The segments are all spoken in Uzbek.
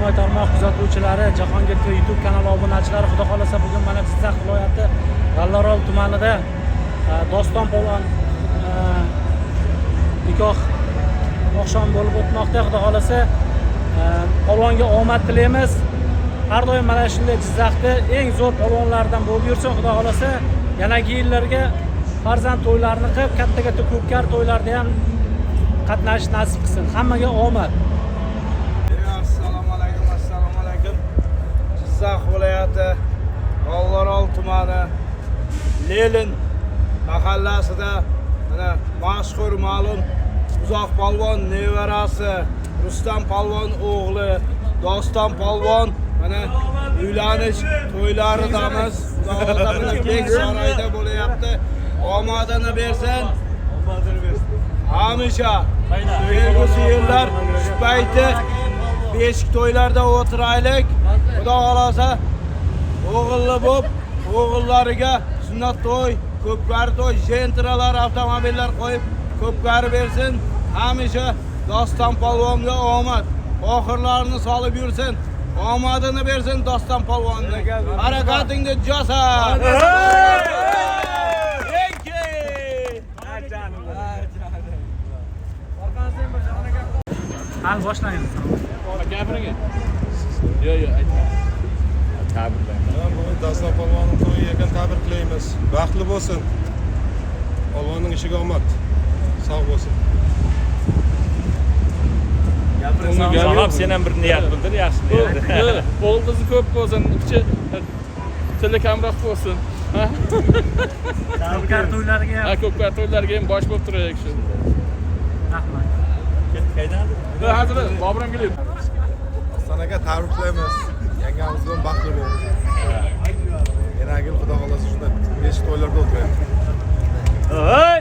ijtimoiy tarmoq kuzatuvchilari, Jahongir TV YouTube kanali obunachilari, xudo xolasa bugun mana Jizzax viloyati G'allaorol tumanida Doston polvon nikoh oqshom bo'lib o'tmoqda. Xudo xolasa polvonga omad tilaymiz. Har doim mana shunday Jizzaxda eng zo'r polvonlardan bo'lib yursin. Xudo xolasa yanagi yillarga farzand to'ylarini qilib, katta-katta ko'pkar to'ylarda ham qatnashish nasib qilsin. Hammaga omad. Assalomu alaykum. Jizzax viloyati G'allaorol tumani Lenin mahallasida mana mashhur ma'lum Uzoq polvon nevarasi Rustam polvon o'g'li Doston polvon mana uylanish to'ylaridamiz. Xudoga keng saroyda bo'layapti. Omadini bersin. Hamisha kelgusi yillar shu payti beshik to'ylarda o'tiraylik. Xudo xolasa o'g'illi bo'lib, o'g'illariga sunnat to'y, ko'pkar to'y, jentralar, avtomobillar qo'yib ko'pkar bersin. Hamisha Doston polvonga omad. Oxirlarini solib yursin. Omadini bersin Doston polvonga. Harakatingni jo'sa. Hal boshlaymiz. Gapiring. Yo'q, aytma. Tabriklayman. Bugun Doston polvonning to'yi ekan, tabriklaymiz. Baxtli bo'lsin. Polvonning ishiga omad. Sog' bo'lsin. Sahob sen ham bir niyat bildir, yaxshi niyat. O'g'liz ko'p bo'lsin, tili kamroq bo'lsin. Ko'pkar to'ylariga ham. Ko'pkar to'ylarga ham bosh bo'lib turaylik shu. Rahmat. Qaydan? Hozir Bobram kelib. Sanaga tabriklaymiz. Yangamiz bilan baxtli bo'ling. Yanagi yil xudo xolasa shunday beshik to'ylarda o'tiraylik. Hey!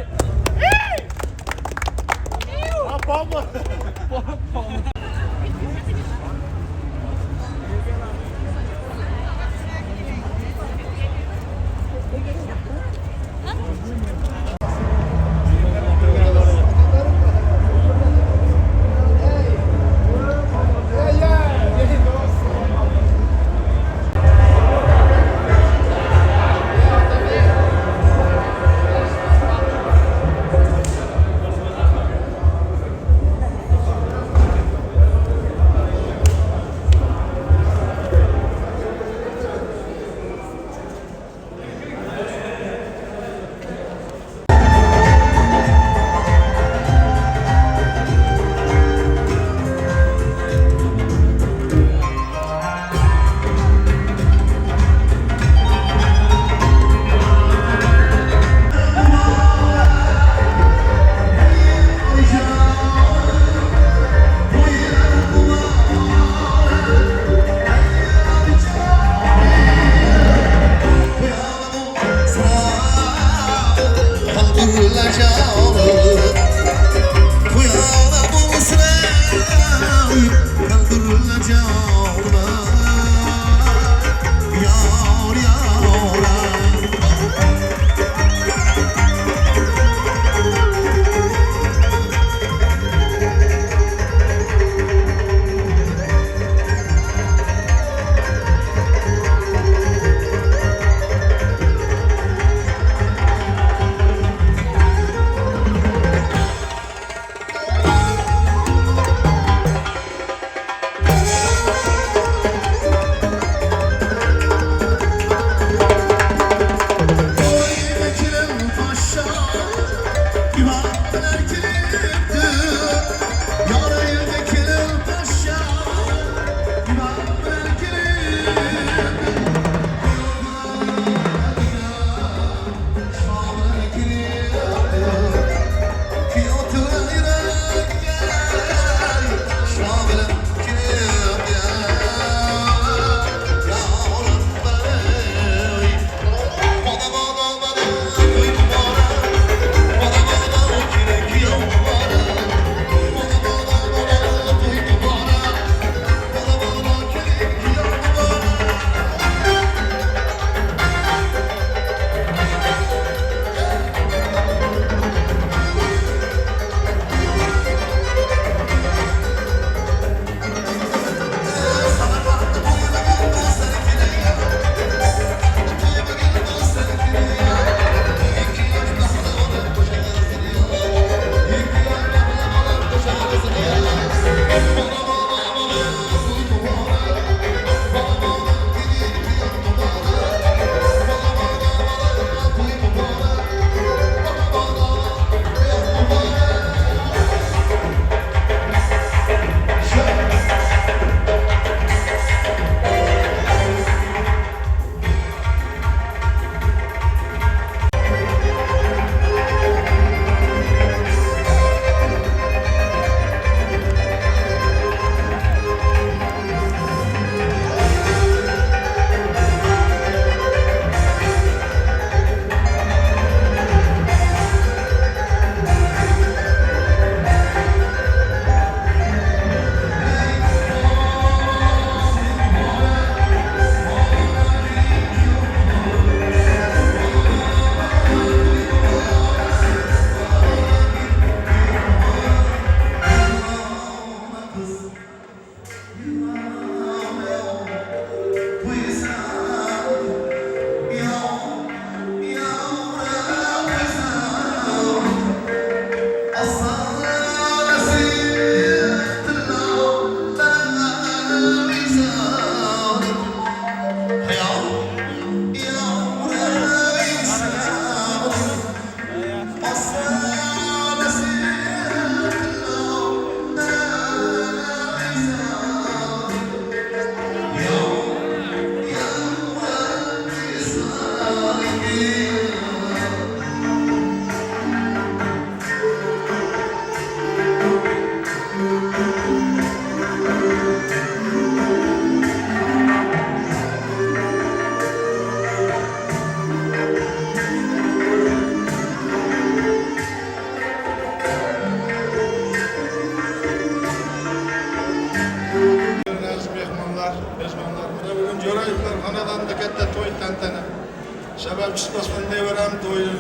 Sabab chiqmasdan deyaveram to'yni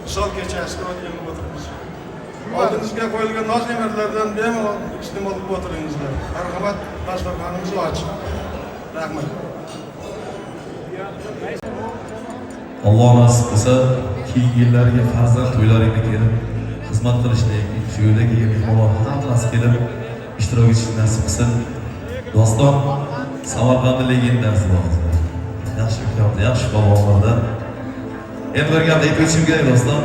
misol kechasida o'tgan o'tiribmiz. Oldingizga qo'yilgan noz ne'matlardan bemalol iste'mol qilib o'tiringizlar. Marhamat, dasturxonimiz ochiq. Rahmat. Alloh nasib qilsa, keyingi yillarga farzand to'ylariga kelib xizmat qilishlik, shu yo'ldagi mehmonlar hammasi kelib ishtirok etishni nasib qilsin. Doston Samarqand legendasi bor. Yaxshi ukamda, yaxshi bobomlarda. Endi bir gapni aytib o'tishim kerak doston.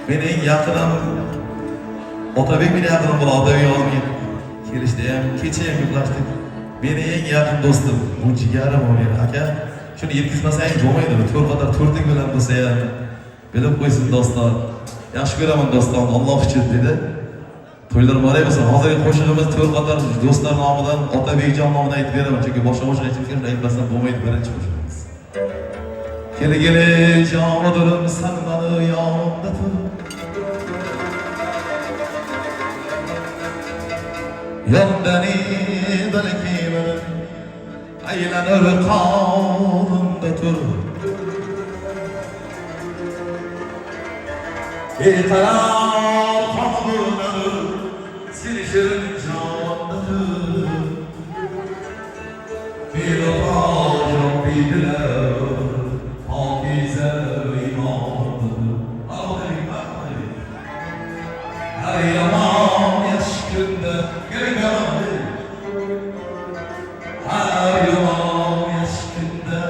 Meni eng yaqinim Otabek meni yaqinim bo'ladi. Otabek hozir kelishdi ham, kecha ham gaplashdik. Meni eng yaqin do'stim, bu jigarim meni aka. Shuni yetkazmasang bo'lmaydi. To'rt qator to'rting bilan bo'lsa ham bilib qo'ysin doston. Yaxshi ko'raman doston, Alloh uchun dedi. To'ylar bor bo'lsa, hozirgi qo'shig'imiz to'rt qator do'stlar nomidan Otabekjon nomidan aytib beraman, chunki boshqa aytib kelsa aytmasam bo'lmaydi birinchi qo'shig'imiz. Kele jonudurum sen bana yanımda tur. Yandani belki benim aylanır kalımda tur. Bir taraf hamurlanır silişirin canlıdır. Bir ağacım bildiler Hafize imandır. Her yaman yaşkında gülgâlı. Her yaman yaşkında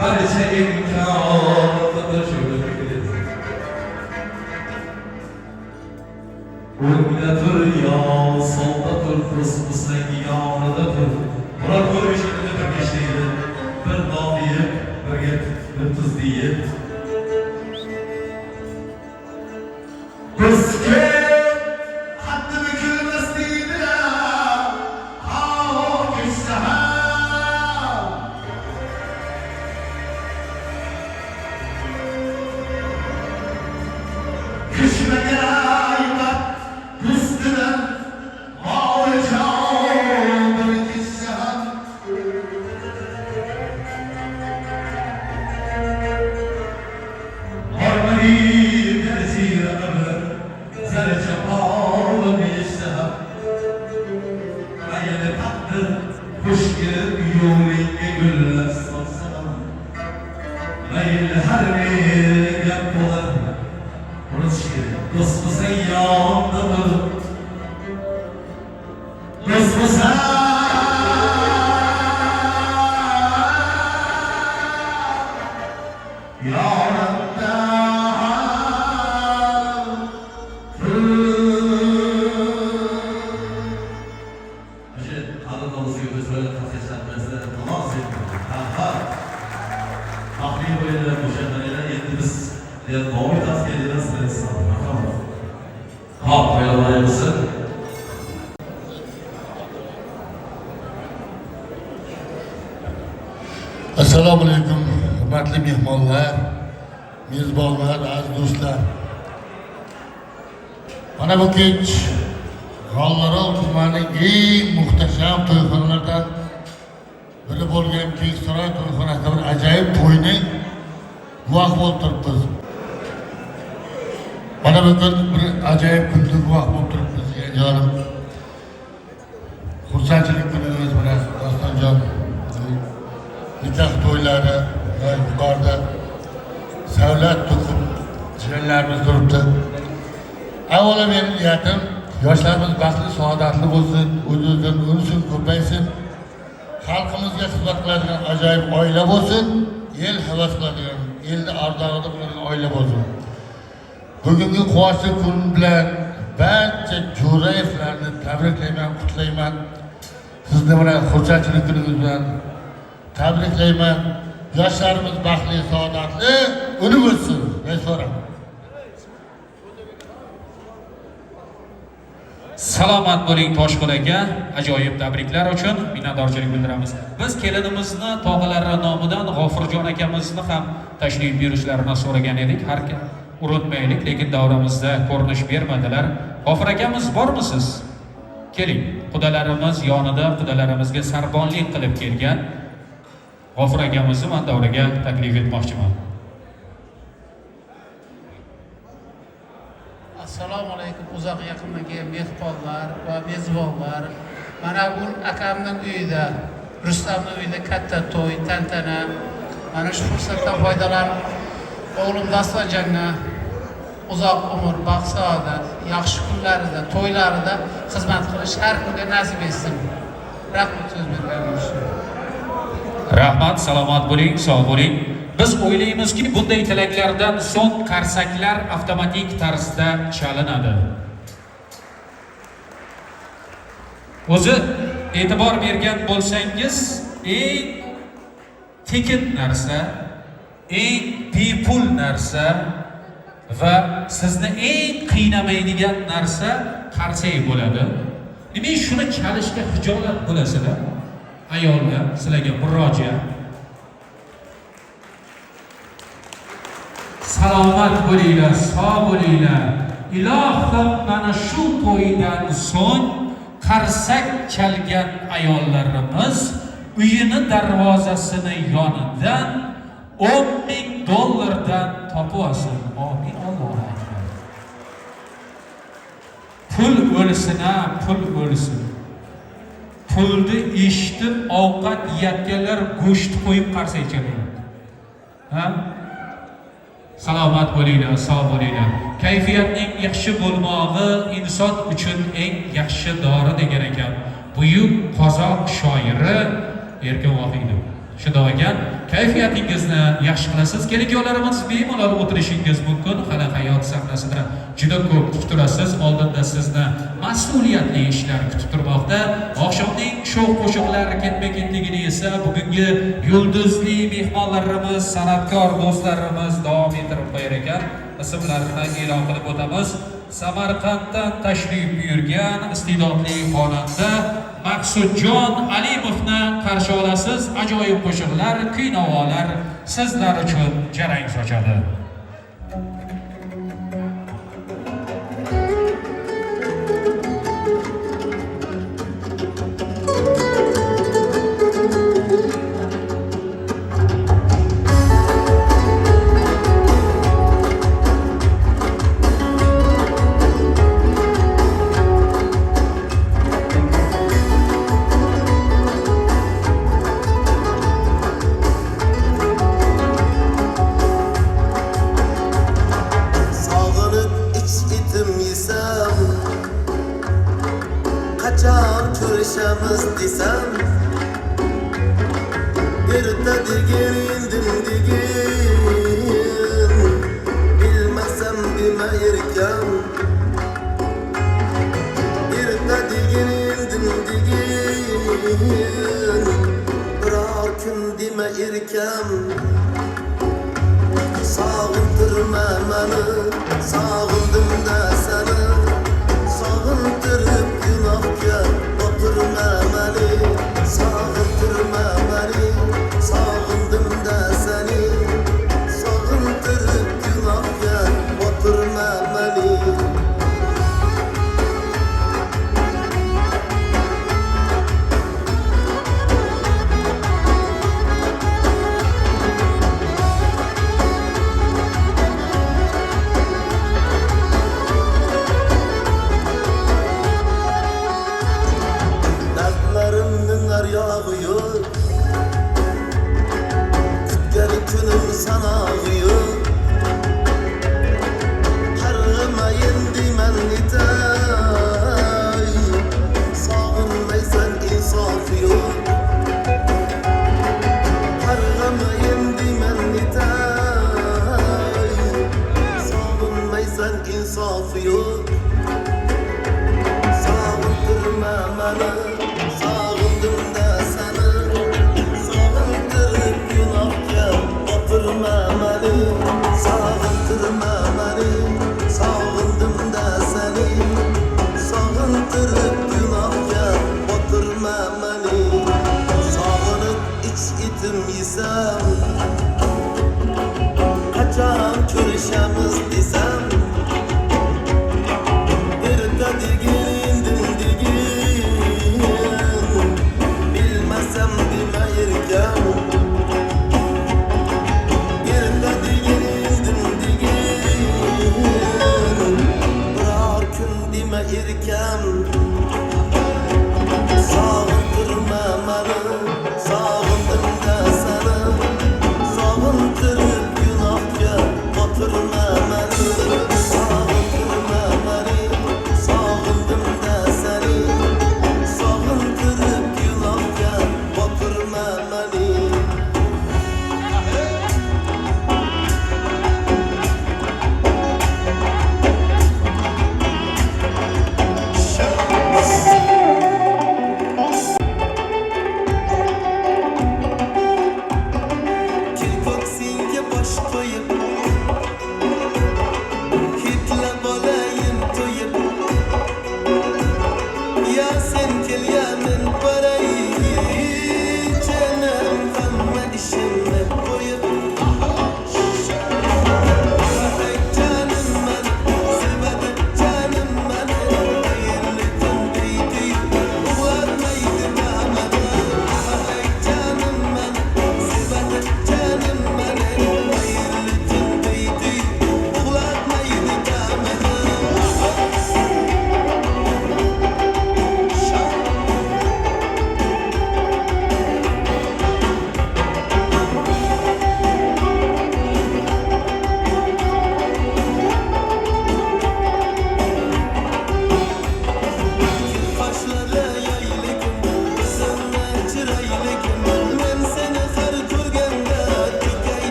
barca imkânıdır. Öndedir ya, soldadır, fısfısın yanıdadır. Murat görmüşümde bir geçtiydi. Bir dağ deyip, bir git, bir tuz deyip. Biz ki haddi bükülmez deydiler. Hâ güçseher. Kışına yaylar, üstüden ağlayacağım bir güçseher. Harmoni tercih ömür, zerce pahalı bir iştihar. Ayını taktı, kuş girip yolunu güller sarsam. Ayını her bir yapılar, burası dostu sen yanımdadır. Dostu sen qalin hovuzga o'tib qatnashlarimizni namoz tahlil bo'yicha o'shanlar endi biz davom etamiz kelamiz hop qo'yilamiz. Assalomu alaykum, hurmatli mehmonlar, mezbonlar, aziz do'stlar. Mana bu kech G'ollarol tumanining eng muhtasham to'yxonalardan biri bo'lgan Keksaroy to'yxonasida bir ajoyib to'yni guvoh bo'lib turibmiz. Mana bu kun bir ajoyib kunga guvoh bo'lib turibmiz, jonim. Xursandchilik kunimiz bilan Dostonjon nikoh to'ylari va yuqorida savlat to'qib jiranlarimiz turibdi. Avvalo mening niyatim yoshlarimiz baxtli, saodatli bo'lsin, o'z-o'zidan o'nsin, ko'paysin. Xalqimizga xizmat qiladigan ajoyib oila bo'lsin, el havas qiladigan, elni ardog'ida bo'ladigan oila bo'lsin. Bugungi quvonchli kun bilan barcha Jo'rayevlarni tabriklayman, qutlayman. Sizni bilan xursandchilik kuningiz bilan tabriklayman. Yoshlarimiz baxtli, saodatli, unib o'tsin. Restorан. Salomat bo'ling Toshqul aka, ajoyib tabriklar uchun minnatdorchilik bildiramiz. Biz kelinimizni tog'alari nomidan G'ofurjon akamizni ham tashrif buyurishlarini so'ragan edik. Har urinmaylik, lekin davramizda ko'rinish bermadilar. G'ofur akamiz bormisiz? Keling, qudalarimiz yonida qudalarimizga sarbonlik qilib kelgan G'ofur akamizni men davraga taklif etmoqchiman. Assalomu alaykum uzoq yaqindagi mehmonlar va mezbonlar. Mana bu akamning uyida, Rustamning uyida katta to'y, tantana. Mana shu fursatdan foydalanib o'g'lim Dastonjonga uzoq umr, baxt, saodat, yaxshi kunlarida, to'ylarida xizmat qilish har kunga nasib etsin. Rahmat so'z berganingiz uchun. Rahmat, salomat bo'ling, sog' bo'ling. Biz o'ylaymizki, bunday tilaklardan so'ng qarsaklar avtomatik tarzda chalinadi. O'zi e'tibor bergan bo'lsangiz, eng tekin narsa, eng bepul narsa va sizni eng qiynamaydigan narsa qarsak bo'ladi. Demak, shuni chalishga hijolat bo'lasizlar. Ayollar sizlarga murojaat. Salomat bo'linglar, sog' bo'linglar. Ilohim, mana shu to'ydan so'ng qarsak chalgan ayollarimiz uyini darvozasini yonidan $10,000 dan topib olsin. Amin. Allohu akbar. Pul o'lsin, pul o'lsin. Pulni eshitib ovqat yeyotganlar go'sht qo'yib qarsak chalayapti. Ha? Salomat bo'linglar, sog' bo'linglar. Kayfiyatning yaxshi bo'lmog'i inson uchun eng yaxshi dori degan ekan. Buyuk qozoq shoiri Erkin Vohidov. Shunday ekan, kayfiyatingizni yaxshi qilasiz. Kelinlarimiz bemalol o'tirishingiz mumkin. Hali hayot sahnasida juda ko'p kutib turasiz. Oldinda sizni mas'uliyatli ishlar kutib turmoqda. Oqshomning sho'x qo'shiqlar ketma-ketligini esa bugungi yulduzli mehmonlarimiz, san'atkor do'stlarimiz davom ettirib qo'yar ekan. Ismlarini e'lon qilib o'tamiz. Samarqanddan tashrif buyurgan iste'dodli xonanda Maqsudjon Alimovni qarshi olasiz. Ajoyib qo'shiqlar, kuy-navolar sizlar uchun jarang sochadi. Birar kun deme erkem Sağındırma meni Sağındım da seni Sağındırıp günahga Oturma meni Sağındırma meni Sağındım da seni Sağındırıp günahga Oturma meni Dertlerimden er yağıyor Geri günüm sana ağıyor Harımayın dimen nitay Sağınmaysan insaf yok Harımayın dimen nitay Sağınmaysan insaf yok Sağındırma beni Sağındım da seni Sağındırıp günahga Oturma beni Sağındırma beni Sağındım da seni Sağındırıp günahga Oturma beni Sağınıp iç itim yesem Kaçan körüşemiz desem Erta digindim digin Bilmesem deme erken Erta digindim digin Birar kun deme erken Sağındırma beni Sağındım da seni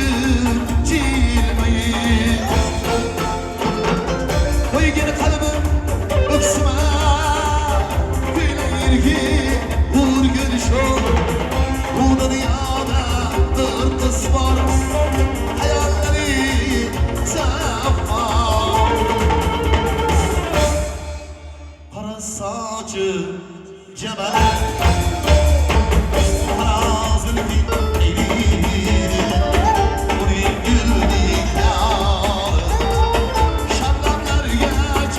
gül cilmeyi Koygen kalbim öksüme Güler ki vur gülüşüm Bu dünyada bir kız var Hayalleri sapma Kara saçı cebel Kara zülfü elini Onu güldük yar Şarlamlar geçirgen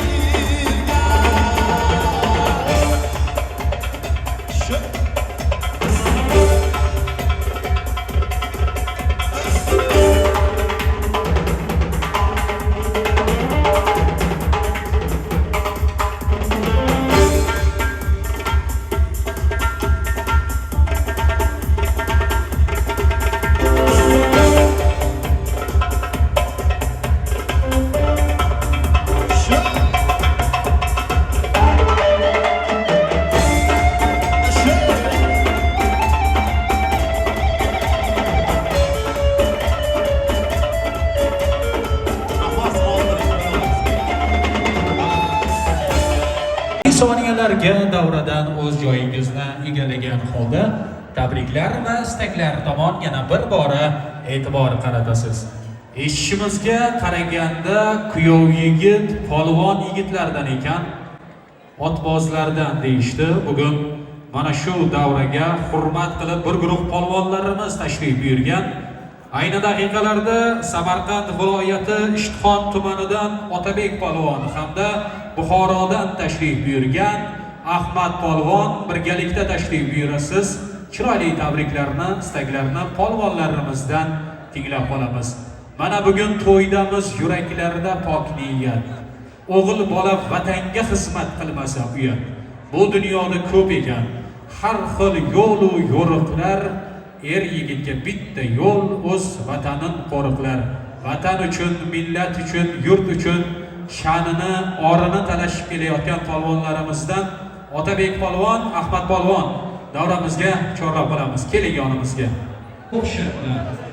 Soniyalarga davradan o'z joyingizni egallagan holda tabriklar va istaklar tomon yana bir bora e'tibor qaratasiz. Eshitishimizga qaraganda kuyov yigit polvon yigitlardan ekan, otbozlardan deyishdi. Bugun mana shu davraga hurmat qilib bir guruh polvonlarimiz tashrif buyurgan. Ayni daqiqalarda Samarqand viloyati Ishtixon tumanidan Otabek polvon hamda Buxorodan tashrif buyurgan Ahmad polvon birgalikda tashrif buyurasiz. Chiroyli tabriklarni, istaklarni polvonlarimizdan tinglab qolamiz. Mana bugun to'ydamiz, yuraklarida pok niyat. O'g'il bola vatanga xizmat qilmasa uyat. Bu dunyoda ko'p ekan har xil yo'l u yo'riqlar. Er yigitga bitta yo'l o'z vatanin qo'riqlar. Vatan uchun, millat uchun, yurt uchun sha'nini, orini talashib kelayotgan polvonlarimizdan Otabek polvon, Ahmad polvon davramizga chorlab qolamiz. Keling yonimizga. O'xshatdi.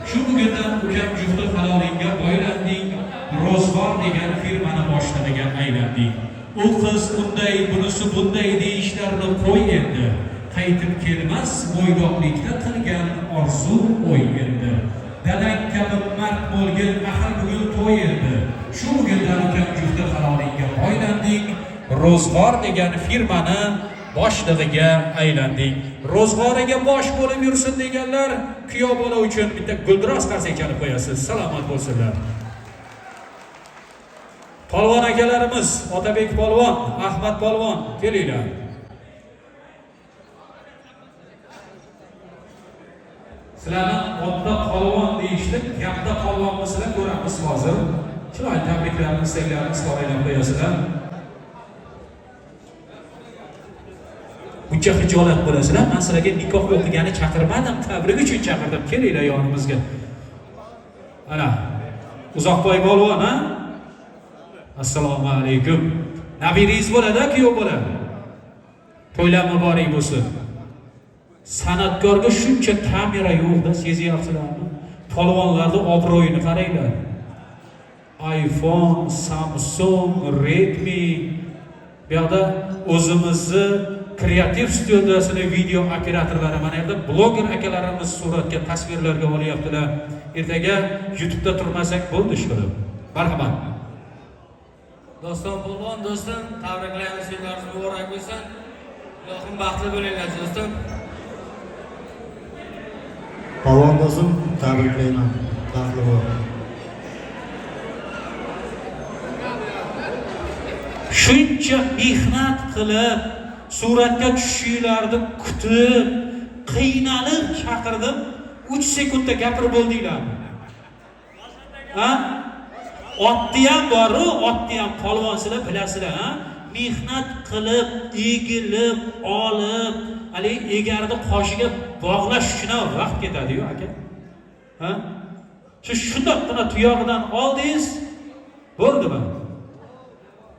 Shu bugundan ukam jufti halolinga boylanding. Ro'zg'or degan firmani boshlig'iga aylanding. U qiz unday, bunisi bunday deyishlarni qo'y endi. Qaytib kelmas bo'ydoqlikda qilgan orzu o'y endi. Dadang kabi mard bo'lgan axir bugun to'y endi. Shu bugundan ukam jufti halolinga boylanding. Ro'zg'or degan firmani boshlig'iga aylanding. Ro'zg'origa bosh bo'lib yursin deganlar kuyov bola uchun bitta guldiroz qarsak chalib qo'yasiz. Salomat bo'lsinlar. Polvon akalarimiz Otabek polvon, Ahmad polvon kelinglar. Sizlarni otda polvon deyishdi, gapda polvonmisizlar ko'ramiz hozir. Chiroyli tabriklarni, istaklarni izhor qo'yasizlar. Buncha hijolat bo'lasizlar. Men sizlarga nikoh o'qigani chaqirmadim, tabrik uchun chaqirdim. Kelinglar yonimizga. Ana, Uzoqboy polvon, ha? Assalomu alaykum. Nabiringiz bo'ladi, kuyov bo'ladi. To'ylar muborak bo'lsin. San'atkorga shuncha kamera yo'qda, sezyapsizlarmi? Polvonlarning obro'yini qaranglar. iPhone, Samsung, Redmi, bu yerda o'zimizni kreativ studiyasining video operatorlari, mana yerda bloger akalarimiz suratga, tasvirlarga olyaptilar. Ertaga YouTube'da turmasak bo'ldi shunday. Marhamat. Doston polvon, do'stim, tabriklaymiz, kunlaringiz muborak bo'lsin. Ilohim baxtli bo'linglar, do'stim. Polvon do'stim, tabriklayman. Baxtli bo'ling. Shuncha mehnat qilib, suratga tushishinglarni kutib, qiynalib chaqirdim. 3 sekundda gapirib bo'ldinglarmi? Ha? Otni ham bor-ku, otni ham polvonsizlar bilasizlar, ha? Mehnat qilib, egilib, olib, hali egarni qoshiga bog'lash uchun ham vaqt ketadi-yu, aka. Ha? Shundoqqina tuyog'idan oldingiz, bo'ldimi?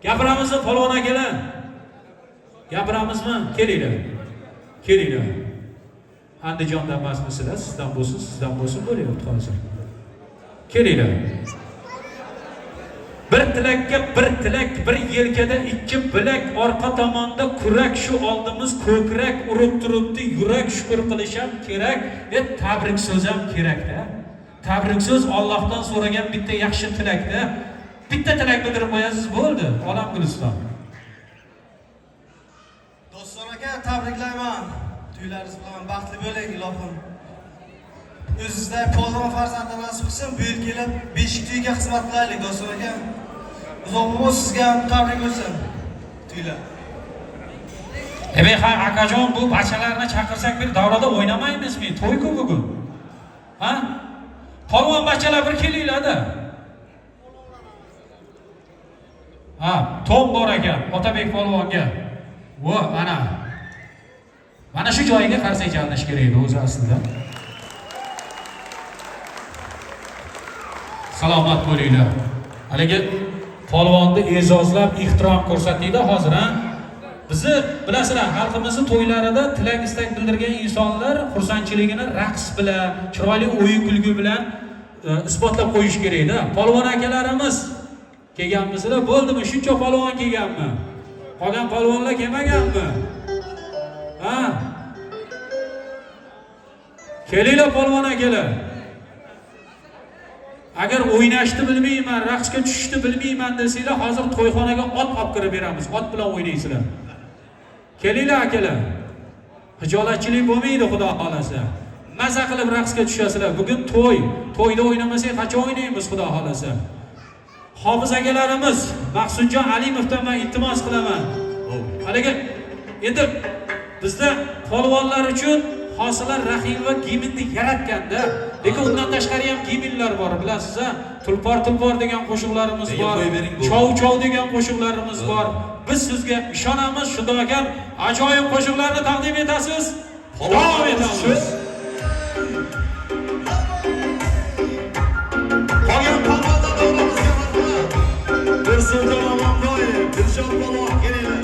Gapiramizmi polvon akalar? Gapiramizmi? Kelinglar. Kelinglar. Andijondan emasmisizlar? Sizdan bo'lsin, bo'lyapti hozir. Kelinglar. Bir tilakka bir tilak, bir yelkada ikki bilak, orqa tomonda kurak, shu oldimiz ko'krak urib turibdi, yurak shukr qilish ham kerak, tabrik so'z ham kerak-da. Tabrik so'z Allohdan so'ragan bitta yaxshi tilakda. Bitta tilak bildirib qo'yasiz, bo'ldi. Olam Guliston. Doston aka, tabriklayman. To'ylaringiz bilan baxtli bo'ling, ilohim. O'zingizda polvon farzandi nasib qilsin, bu yil kelib Beshik to'yiga xizmat qilaylik, Doston aka. Uzoq bo'lsin, sizga ham tabrik bo'lsin. To'ylar. Ha, akajon, bu bachalarni chaqirsak bir davrada o'ynamaymizmi? To'y-ku bugun. Ha? Polvon bachalar bir kelinglar-da. Ha, Tom bor ekan, Otabek polvonga. Vo, mana shu joyiga qarsak chalinish kerak edi o'zi aslida. Salomat bo'linglar. Haligi polvonni e'zozlab, ehtirom ko'rsatdingda hozir, ha? Bizni bilasizlar, xalqimizning to'ylarida tilak istak bildirgan insonlar xursandchiligini raqs bilan, chiroyli o'yin kulgi bilan isbotlab qo'yish kerak-da. Polvon akalarimiz kelganmisizlar? Bo'ldimi? Shuncha polvon kelganmi? Qolgan polvonlar kelmaganmi? Ha? Kelinglar polvon akalar. Agar o'ynashni bilmayman, raqsga tushishni bilmayman desanglar, hozir to'yxonaga ot olib kirib beramiz. Ot bilan o'ynaysizlar. Kelinglar akalar. Hijolatchilik bo'lmaydi, xudo xolasa. Maza qilib raqsga tushasizlar. Bugun to'y. To'yda o'ynamasak, qachon o'ynaymiz, xudo xolasa. Hofiz akalarimiz Maqsudjon Alimovdan men iltimos qilaman. Haligi endi bizda polvonlar uchun Hosilar Rahimova gimnni yaratganda, lekin undan tashqari ham gimnlar bor, bilasiz-a? Tulpor degan qo'shiqlarimiz bor, chov degan qo'shiqlarimiz bor. Biz sizga ishonamiz, Xudoga ajoyib qo'shiqlarni taqdim etasiz. Davom etamiz. Qolgan polvonlar davrimizga marhamat. Tursunjon Omonboyev, Dilshod polvon kelinglar.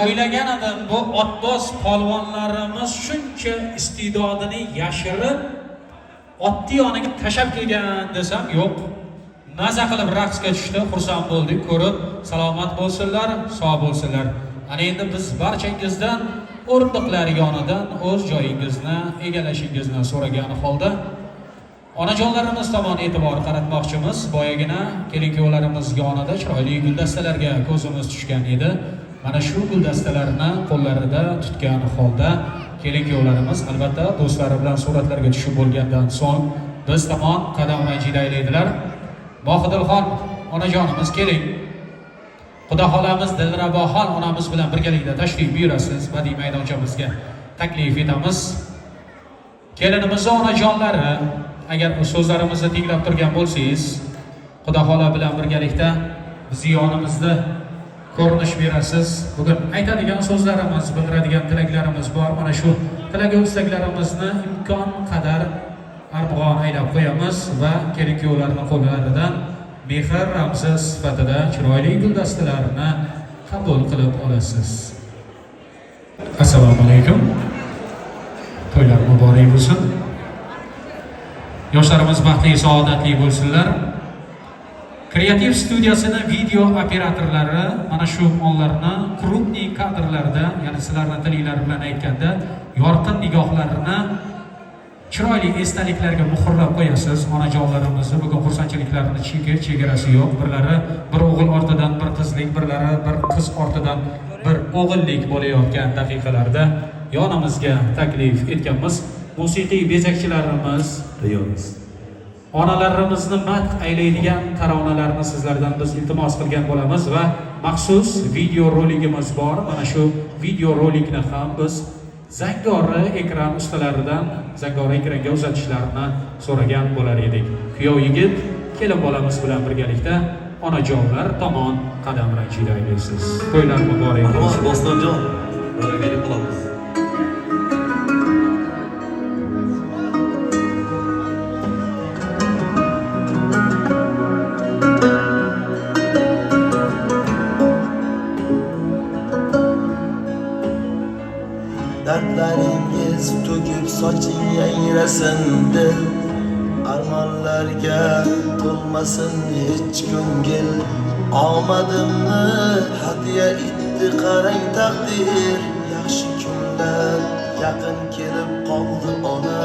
o'ylagan edim bu otboz polvonlarimiz shuncha iste'dodini yashirib otni yoniga tashab kelgan desam yo'q. Maza qilib raqsga tushdi, xursand bo'ldik ko'rib. Salomat bo'lsinlar, sog' bo'lsinlar. Ana endi biz barchangizdan o'rindiqlar yonidan o'z joyingizni egallashingizni so'ragan holda onajonlarimiz tomon e'tibor qaratmoqchimiz. Boyagina kelin-kuyovlarimiz yonida chiroyli guldastalarga ko'zimiz tushgan edi. Mana shu guldastalarni qo'llarida tutgan holda kelin-kuyovlarimiz albatta do'stlari bilan suratlarga tushib bo'lgandan so'ng biz tomon qadam ranjidaylaydilar. Mohidilxon onajonimiz keling. Xudo xolamiz Dilraboxon onamiz bilan birgalikda tashrif buyurasiz. Badiiy maydonchamizga taklif etamiz. Kelinimizning onajonlari, agar so'zlarimizni tinglab turgan bo'lsangiz, Xudo xola bilan birgalikda ziyonimizda ko'rinish berasiz. Bugun aytadigan so'zlarimiz, bildiradigan tilaklarimiz bor. Mana shu tilak istaklarimizni imkon qadar armg'on aylab qo'yamiz va kelin-kuyovlarning qo'llaridan mehr ramzi sifatida chiroyli guldastalarni qabul qilib olasiz. Assalomu alaykum. To'ylar muborak bo'lsin. Yoshlarimiz baxtli, saodatli bo'lsinlar. Kreativ studiyasining video operatorlari mana shu onlarni krupniy kadrlarda, ya'ni sizlarning tilinglar bilan aytganda, yorqin nigohlarini chiroyli esdaliklarga muhrlab qo'yasiz. Onajonlarimizni bugun xursandchiliklarini chegarasi yo'q. Birlari bir o'g'il ortidan bir qizlik, birlari bir qiz ortidan bir o'g'illik bo'layotgan daqiqalarda yonimizga taklif etganmiz. Musiqiy bezakchilarimiz tayyormiz. Onalarimizni madh aylaydigan taronalarni sizlardan biz iltimos qilgan bo'lamiz va maxsus video roligimiz bor. Mana shu video rolikni ham biz zangori ekran ustalaridan zangori ekranga uzatishlarini so'ragan bo'lar edik. Kuyov yigit kelin bolamiz bilan birgalikda onajonlar tomon qadam ranjida aylaysiz. To'ylar muborak bo'lsin. Bostonjon, birgalikda qilamiz. Dardlaringiz to'kib soching yangrasin dil, armonlarga to'lmasin hech ko'ngil. Omadimni hadya etdi qarang taqdir, yaxshi kunlar yaqin kelib qoldi ona.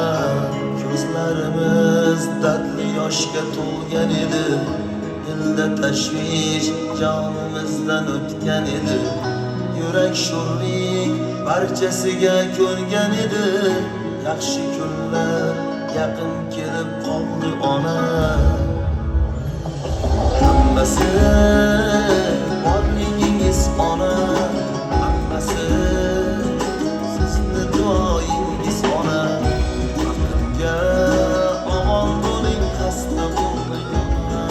Ko'zlarimiz dardli yoshga to'lgan edi, dilda tashvish jonimizdan o'tgan edi. Yurak sho'rlik barchasiga ko'ngan edi, yaxshi kunlar yaqin kelib qoldi ona. Hammasi borligingiz ona, hammasi sizni duoyingiz ona. Baxtimga omon bo'ling, xasta bo'lmang onam.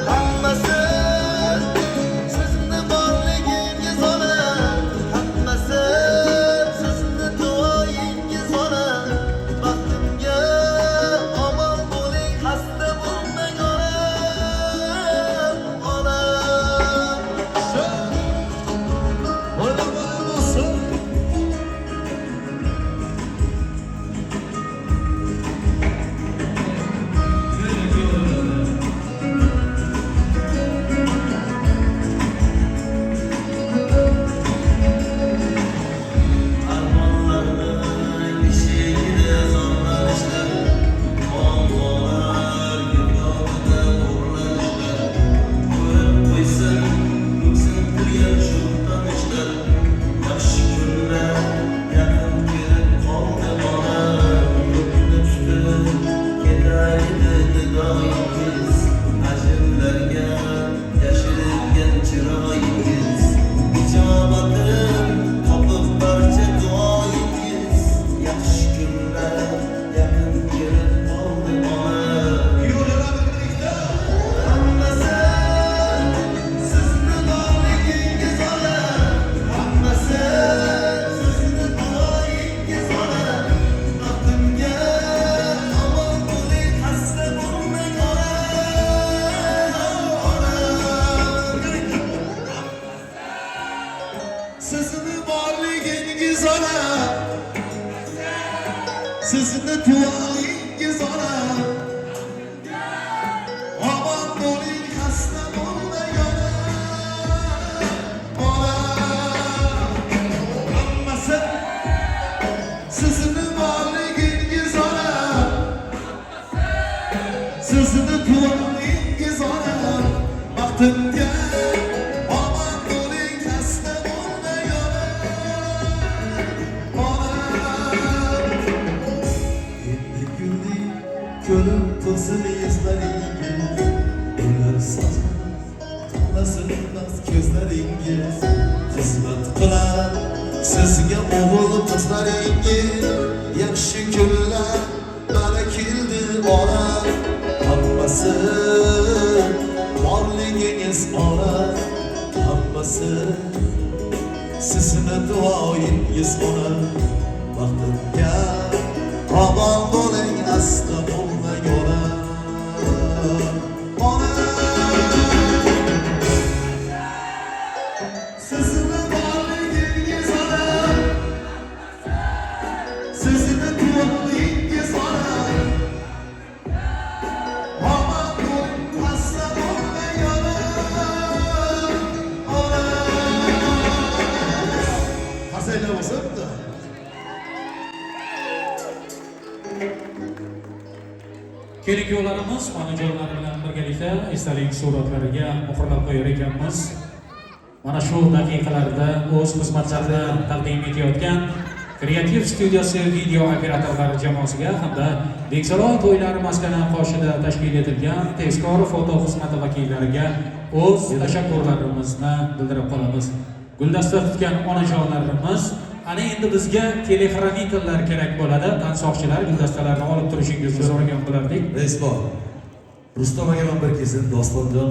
Hammasi Sizni borligingiz ona, sizni duoyingiz ona. Omon bo'ling, xasta bo'lmay ona. Ona hammasi sizni borligingiz ona, sizni duoyingiz ona. Baxtimga omon bo'ling, xasta bo'lmay ona. Endi gulning ko'rib to'sin izlaringiz, ular sazlasinmas ko'zlaringiz. Xizmat qilar sizga o'g'il qizlaringiz, yaxshi kunlar mana keldi ona. Hammasi borligingiz ona, hammasi sizni duoyingiz ona. Baxtimga omon bo'ling, asla bo'lmang ona. Ona sizni borligingiz ona, sizni duoyingiz ona. Omon bo'ling, asla bo'lmang ona. Ona Hasaylar bo'lsa-da. Keling yo'llarimiz onajonlar bilan birgalikda esdalik suratlariga muhrlab qo'yar ekanmiz. Mana shu daqiqalarda o'z xizmatlarini taqdim etayotgan Kreativ studiyasi video operatorlari jamoasiga hamda Beksaroy to'ylari maskani qoshida tashkil etilgan tezkor foto xizmati vakillariga o'z tashakkurlarimizni bildirib qolamiz. Guldasta tutgan onajonlarimiz ana endi bizga telexronikllar kerak bo'ladi. Tansoqchilar guldastalarni olib turishingizni so'ragan bo'lardik. Reisbon, Rustam aka bilan bir kesin Dostonjon.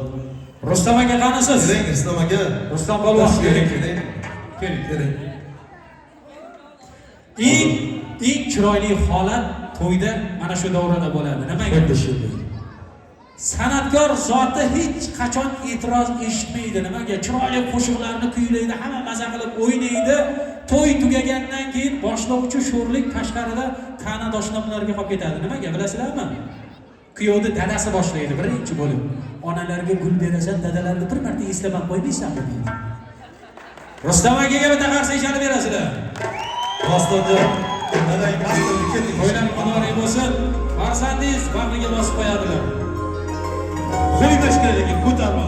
Rustam aka qanisiz? Keling, Rustam aka. Rustam polvon, keling. Keling. Eng chiroyli holat to'yda mana shu davrada bo'ladi. Nimaga? San'atkor zoti hech qachon e'tiroz eshitmaydi. Nimaga? Chiroyli qo'shiqlarni kuylaydi, hamma maza qilib o'ynaydi. To'y tugagandan keyin boshlovchi sho'rlik tashqarida ta'na-doshnoqlarga qolib ketadi. Nimaga bilasizlarmi? Kuyovni dadasi boshlaydi birinchi bo'lib. Onalarga gul berasan, dadalarni bir marta eslab qo'ymaysanmi deydi. Rustam akaga bitta qarshi chalib berasizlar. Dostonjon, dadang mas'ullik keting. To'ylar muborak bo'lsin. Farzandingiz bag'riga bosib qo'yadilar. Qo'ymish kerak, ko'tarma.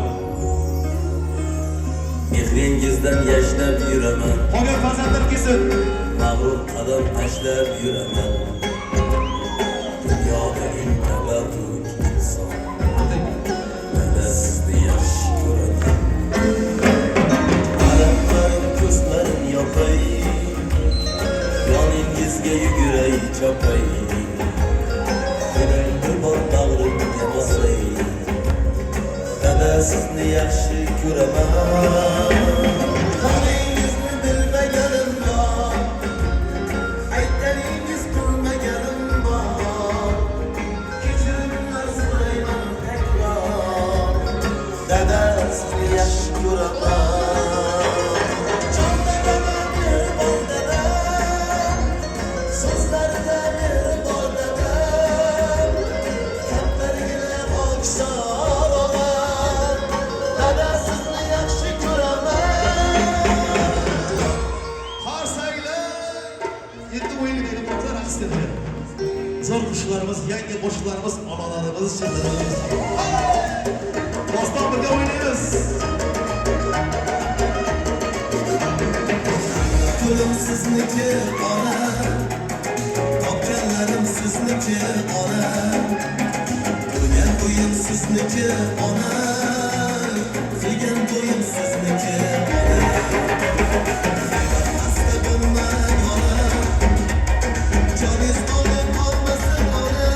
Mehringizdan yashnab yuraman, Qolgan farzandlar kelsin. mag'rur qadam tashlab yuraman. Dunyoda eng tabarruk inson, mana sizni yaxshi ko'raman. Qarab ko'zlarim yoqay, yoningizga yuguray chopay. Ko'nglim bor bag'rimga bosay, mana sizni yaxshi ko'raman. Qoningizni bilmaganim bor, aytganingiz ko'rmaganim bor. Kechirimlar so'rayman takror, dada sizni yaxshi ko'raman. Jonda dada mehribon dada, so'zlarida mehribon dada, kaplargina oqsor og'a, dada sizni yaxshi ko'raman. Qarsanglar, endi o'yinga kelib qolsa raqs qiladi. Zo'r qo'shiqlarimiz, yangi qo'shiqlarimiz, onalarimiz, chinlarimiz. Doston birga o'ynaymiz. Pulim sizniki ona, topganlarim sizniki ona, o'ygan to'yim sizniki ona, yegan to'yim sizniki ona. Xasta bo'lmang ona, joningiz olim olmasin ona.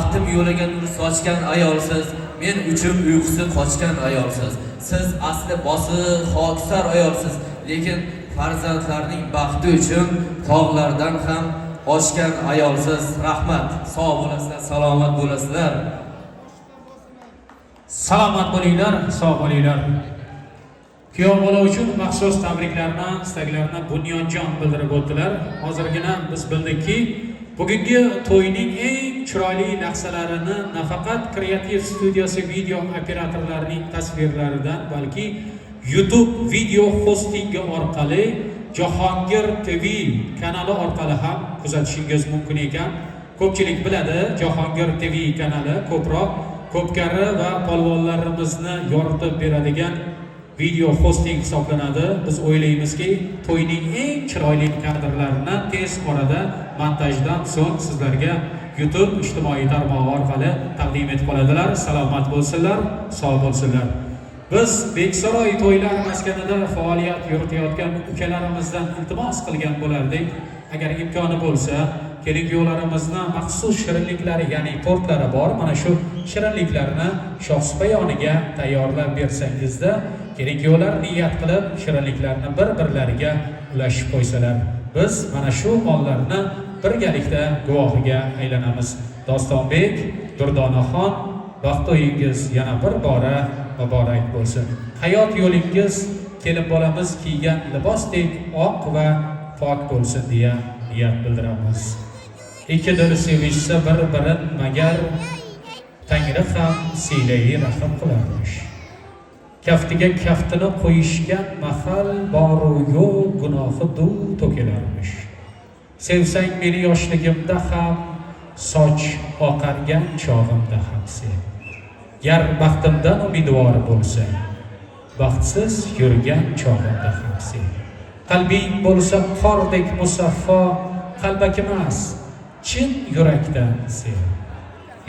baxtim yo'liga nur sochgan ayolsiz, men uchun uyqusi qochgan ayolsiz. Siz asli bosiq, xokisor ayolsiz, lekin farzandlarning baxti uchun tog'lardan ham oshgan ayolsiz. Rahmat. Sog' bo'lasizlar, salomat bo'lasizlar. Salomat bo'linglar, sog' bo'linglar. Kuyov bola uchun maxsus tabriklarni, istaklarni Bunyodjon bildirib o'tdilar. Hozirgina biz bildikki, bugungi to'yning eng chiroyli lahzalarini nafaqat Creative Studiosi video operatorlarining tasvirlaridan, balki YouTube video hostingi orqali Jahongir TV kanali orqali ham kuzatishingiz mumkin ekan. Ko'pchilik biladi, Jahongir TV kanali ko'proq ko'pkari va polvonlarimizni yoritib beradigan video hosting hisoblanadi. Biz o'ylaymizki, to'yning eng chiroyli kadrlarini tez orada montajdan so'ng sizlarga YouTube ijtimoiy tarmog'i orqali taqdim etib qoladilar. Salomat bo'lsinlar, sog' bo'lsinlar. Biz Beksaroy to'ylar maskanida faoliyat yuritayotgan ukalarimizdan iltimos qilgan bo'lardik. Agar imkoni bo'lsa, kelin-kuyovlarimizni maxsus shirinliklari, ya'ni tortlari bor. Mana shu shirinliklarni shohsupa yoniga tayyorlab bersangizda, kelin-kuyovlar niyat qilib shirinliklarni bir-birlariga ulashib qo'ysalar, biz mana shu onlarni birgalikda guvohiga aylanamiz. Dostonbek, Durdonaxon, baxtoyingiz yana bir bora muborak bo'lsin. Hayot yo'lingiz kelin bolamiz kiygan libosdek oq va pok bo'lsin deya niyat bildiramiz. Ikki dil sevishsa bir-birin magar Tangri ham siylayi rahim qilarmish. Kaftiga kaftini qo'yishgan mahal boru yo'q gunohi duv to'kilarmish. Sevsang meni yoshligimda ham, soch oqargan chog'imda ham sev. Gar baxtimdan umidvor bo'lsang, baxtsiz yurgan chog'imda ham sev. Qalbing bo'lsa qordek musaffo, qalbak emas, chin yurakdan sev.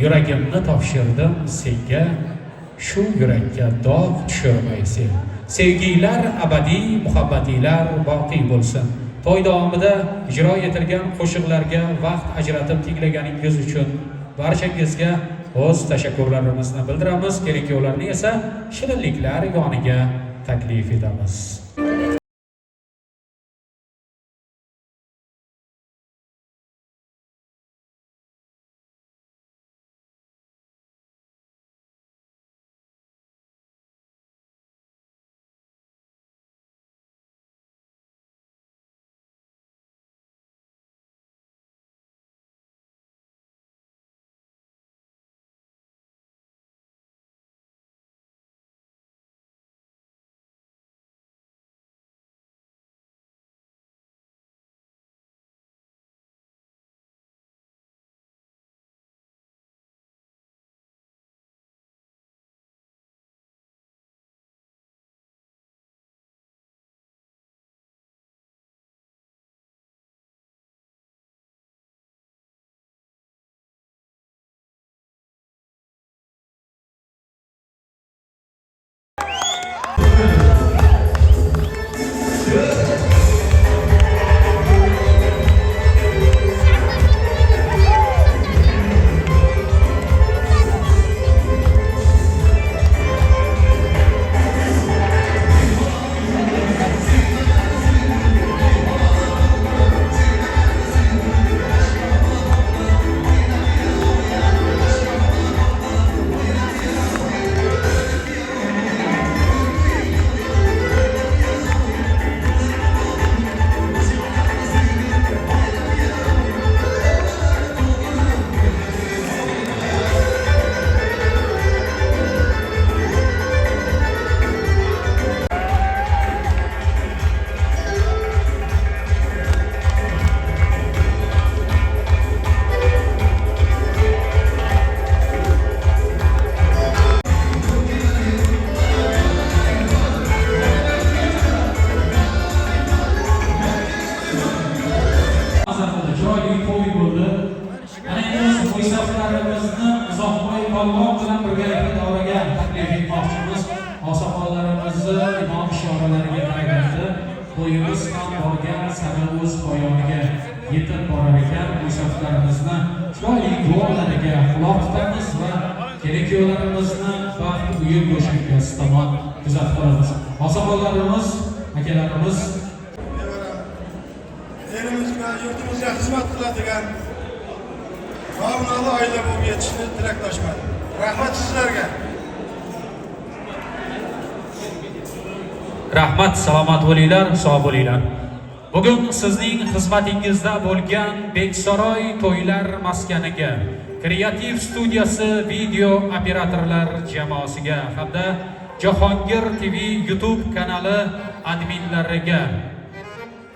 Yuragimni topshirdim senga, shu yurakka dog' tushirmay sev. Sevgilar abadiy, muhabbatlar boqiy bo'lsin. To'y davomida ijro etilgan qo'shiqlarga vaqt ajratib tinglaganingiz uchun barchangizga o'z tashakkurlarimizni bildiramiz. Kelin-kuyovlarni esa shirinliklar yoniga taklif etamiz. chiroyli duolariga quloq tutamiz va kerak yo'llarimizni baxt uyi go'shakasi tomon kuzatib qolamiz. Osaxonlarimiz, akalarimiz elimizga, yurtimizga xizmat qiladigan ma'noli oila bo'lib yetishni tilakdoshman. Rahmat sizlarga. rahmat, salomat bo'linglar, sog' bo'linglar. Bugun sizning xizmatingizda bo'lgan Beksaroy to'ylar maskaniga, Kreativ studiyasi video operatorlar jamoasiga hamda Jahongir TV YouTube kanali adminlariga,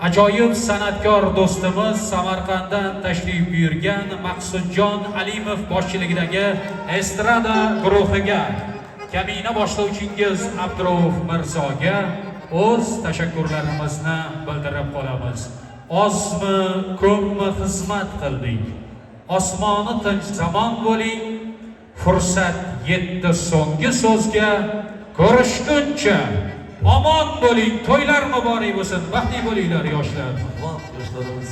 ajoyib san'atkor do'stimiz Samarqanddan tashrif buyurgan Maqsudjon Alimov boshchiligidagi estrada guruhiga, kamina boshlovchingiz Abdurauf Mirzoga o'z tashakkurlarimizni bildirib qolamiz. Ozmi, ko'pmi xizmat qildik. Osmoni tinch zamon bo'ling. Fursat yetdi so'nggi so'zga. Ko'rishguncha omon bo'ling. To'ylar muborak bo'lsin. Baxtli bo'linglar yoshlar. Yoshlarimiz.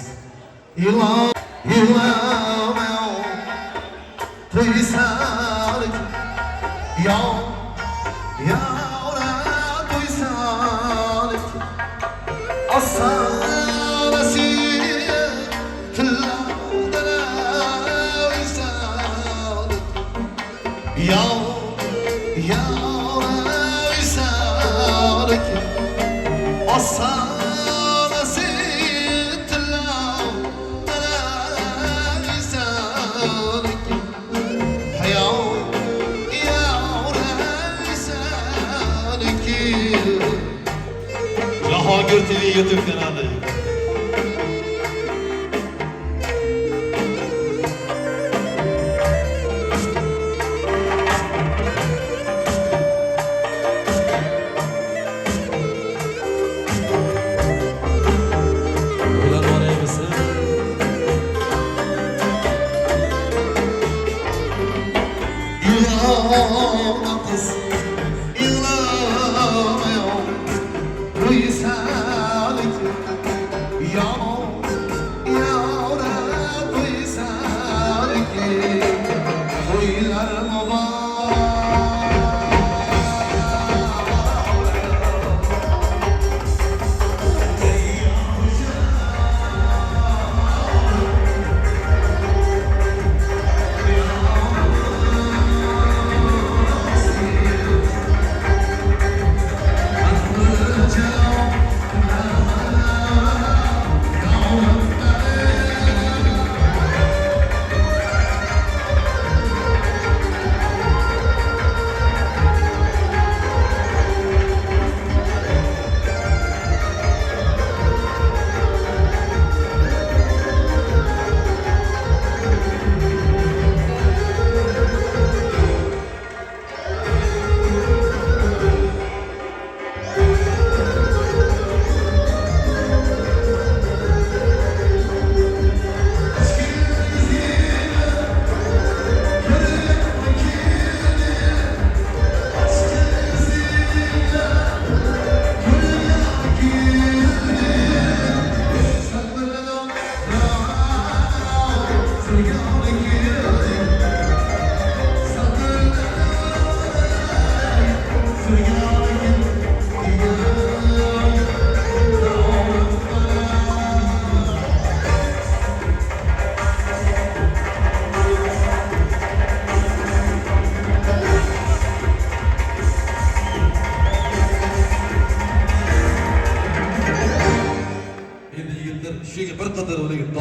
Jahongir TV YouTube kanali.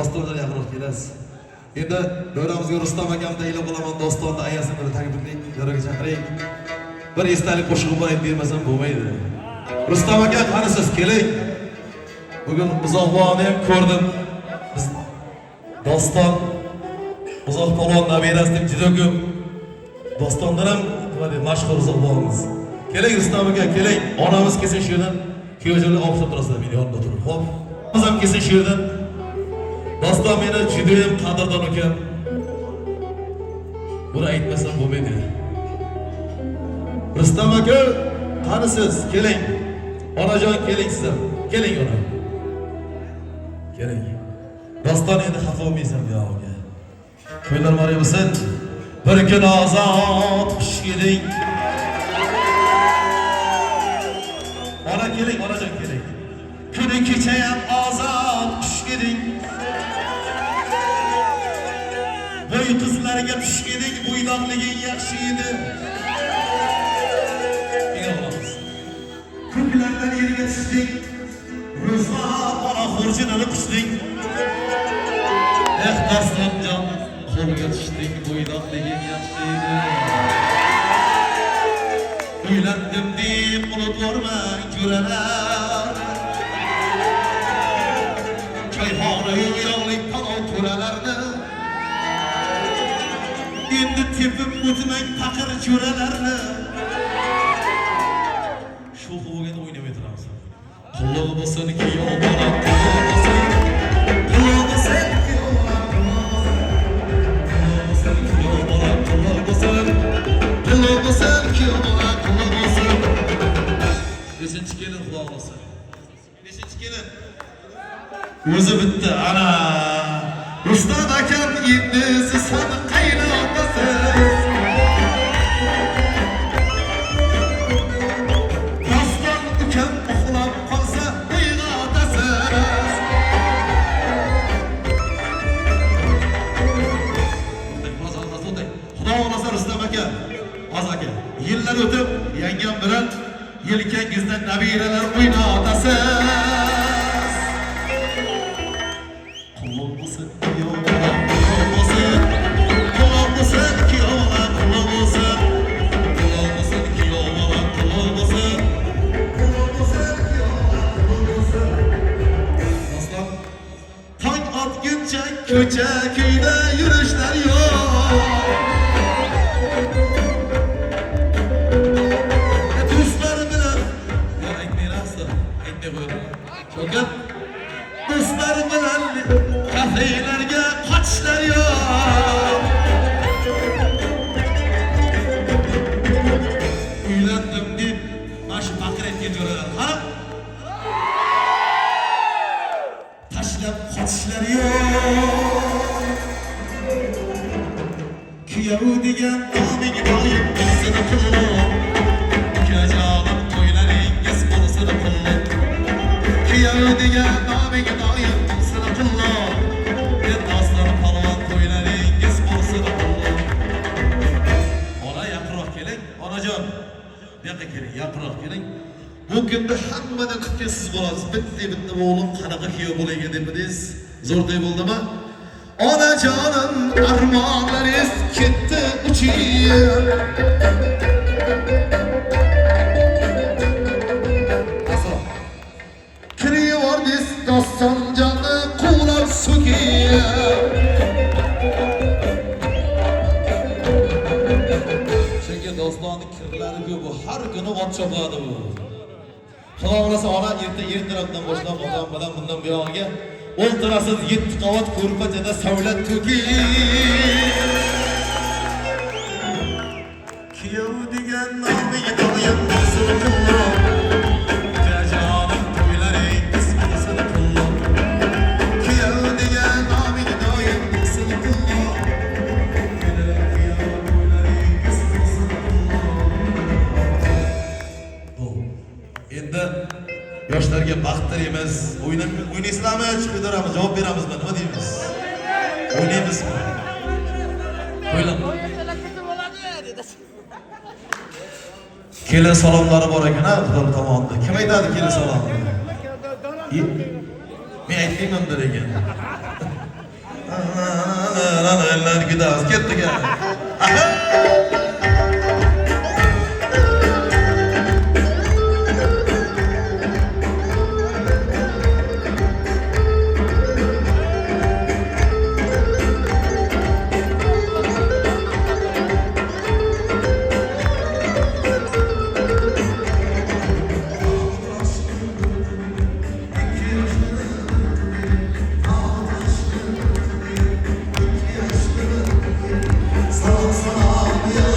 Dostonlar yaqinroq kelasiz. Endi davramizga Rustam akam tayinlab qolaman, dostonni ayasini bir takliflik joyga chaqiring. Bir esdalik qo'shiq bilan aytib bermasam bo'lmaydi. Rustam aka, qanisiz keling. Bugun uzoqlarni ham ko'rdim. Biz doston uzoq polvon nabirasi deb juda ko'p dostondan ham mashhur uzoqlarimiz. Keling Rustam aka, keling. Onamiz kelsa shu yerdan kuyovjoylar olib turasizlar, meni yonimda turib. Xo'p. Biz ham kelsa shu yerdan doston meni judayam qadrdon ekan. Buni aytmasam bo'lmaydi. Rustam aka, qanisiz? Keling. Onajon keling siz ham. Keling ona. Keling. Doston endi xafa bo'lmaysan bu yog'iga. To'ylar mariyasin. Bir kun ozod qish keling. Ona keling, onajon keling. Kuni kecha ham ozod qish keling. Bo'y qizlarga tush keling, bo'ydoqliging yaxshi edi. Ko'klardan yerga tushding. Ruslar ona xurjinini qushding. Dostonjon qo'lga tushding, bo'ydoqliging yaxshi edi. Uylandim deb unutvormang jo'ralar. Choyxona yog'lik palov to'ralarni. Endi tepib o'tmang taqir jo'ralarni. Shu bo'lgan o'ynab o'tiramiz. Qulluq bo'lsin kuyov bolam, qulluq bo'lsin. Qulluq bo'lsin kuyov bolam, qulluq bo'lsin. Kuyov bolam, qulluq bo'lsin. Qulluq bo'lsin kuyov bolam, qulluq bo'lsin. Beshinchi kelin xudo xolasa. Beshinchi kelin. O'zi bitta ana. Rustam akam endi siz ham qaynotasiz. Doston ukam uxlab qolsa uyg'otasiz. Xudo xolasa Rustam aka, oz aka. Yillar o'tib, yangam bilan yelkangizda nabiralar o'ynotasiz. Qulluq bo'lsin, kuyov bolam, qulluq bo'lsin. Qulluq bo'lsin, kuyov bolam, qulluq bo'lsin. Qulluq bo'lsin, kuyov bolam, qulluq bo'lsin. Qulluq bo'lsin, kuyov bolam, qulluq bo'lsin. Doston, tong otguncha ko'cha-ko'yda yurishlar yo'q. Do'stlar bilan yo'q merasdir, aytmay qo'yaman. Cho'kib do'stlar bilan kafelarga qochishlar yo'q. Uylandim deb mana shu faqir aytgan jo'ralar, ha? Tashlab qochishlar yo'q. Kuyov degan noming doim bo'lsin qulluq. Ukajonim to'ylaringiz bo'lsin qulluq. Kuyov degan noming doim bo'lsin qulluq. Dostlar palvon to'ylaringiz bo'lsin qulluq. Ona yaqinroq keling, onajon. Bu yoqqa keling, yaqinroq keling. Bu kunda hammani kutgansiz bo'lasiz. Bitta o'g'lim qanaqa kuyov bo'lagan debdingiz? Zo'rday bo'ldimi? Onajonim armonlaringiz ketdi uchib. Kiriyordingiz dostonjonni quvlab so'kib. Chunki dostonni kirlari ko'p, har kuni ot chopadi bu. Xudo xolasa ona ertaroqdan boshlab odam bilan bundan buyog'iga o'ltirasiz 7 qavat ko'rpachada savlat to'kib. Kuyov degan nomiga doim bo'lsin qulluq. Ukajonim to'ylaringiz bo'lsin qulluq. Kuyov degan nomiga doim bo'lsin qulluq. Kuyov to'ylaringiz bo'lsin qulluq. Endi yoshlarga baxt tilaymiz. O'ynaysizlarmi? Chiqib beramiz, javob beramizmi? Nima deymiz? O'ynaymizmi? O'ylab. Kelin salomlari bor ekan, ha, Xudo tomonidan. Kim aytadi kelin salomni? Men aytmayman der ekan. Ana, gidamiz, ketdik. Sana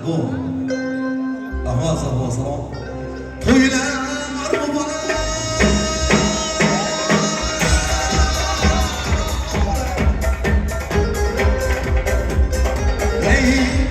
bu. Ama zaman toylar mübarek. Hey